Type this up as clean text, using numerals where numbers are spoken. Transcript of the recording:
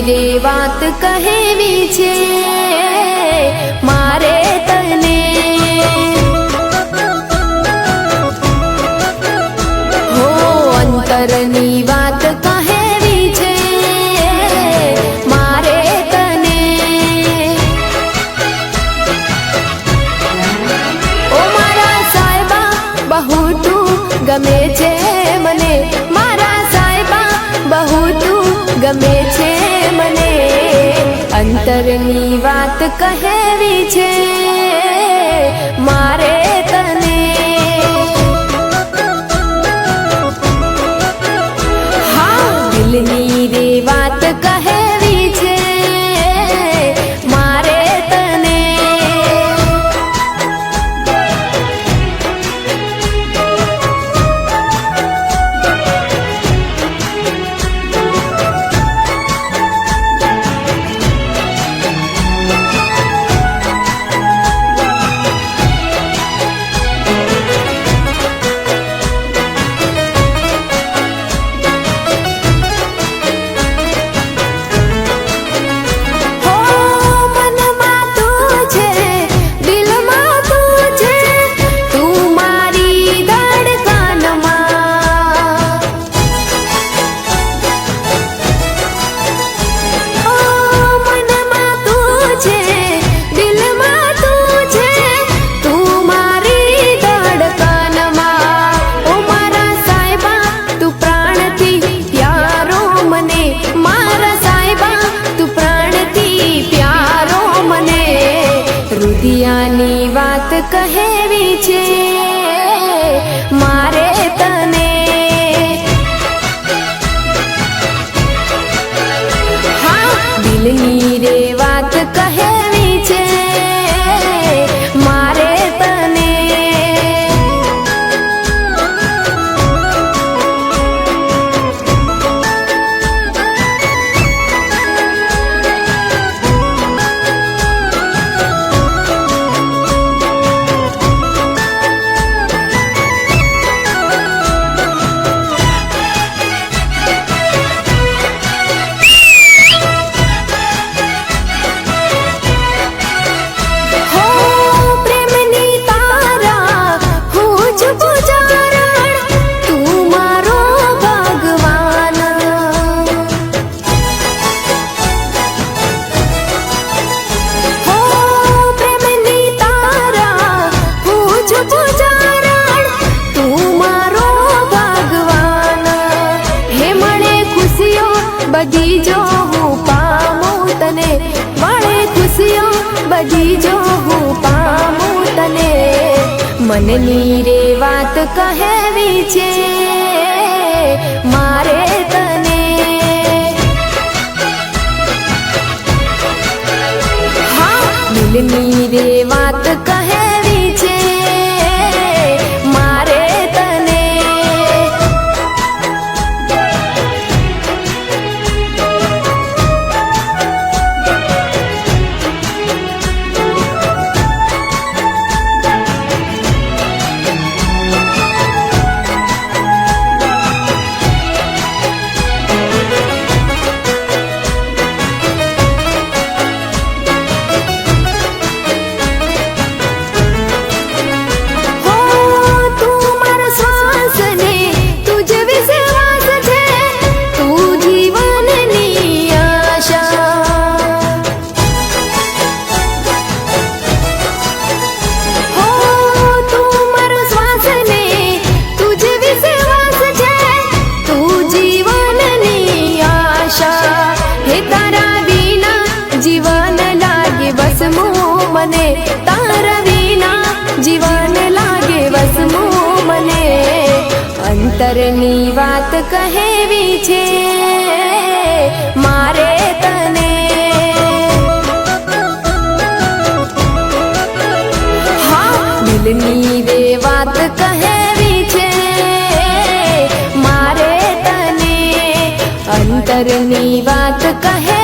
રે વાત કહેવી છે મારે તને। હો અંતરની વાત કહેવી છે મારે તને। ઓ મારા સાહેબા બહુ તું ગમે છે મને, મારા સાહેબા બહુ તું ગમે છે મને। અંતરની વાત કહેવી છે મારે તને। હા દિલની રે વાત કહેવી છે મારે તને। રુદિયાની વાત કહેવી છે મારે તને। હા દિલની રે વાત કહેવી છે મારે તને। બધી જો હું પામું તને, મળે ખુશીઓ બધી જો હું પામું તને। મનની રે વાત કહેવી છે મારે તને। હા દિલની રે વાત કહેવી છે મારે તને। મને તારા વિના જીવન લાગે વસમું મને। અંતરની વાત કહેવી છે મારે તને। હા દિલની રે વાત કહેવી છે મારે તને। અંતરની વાત કહે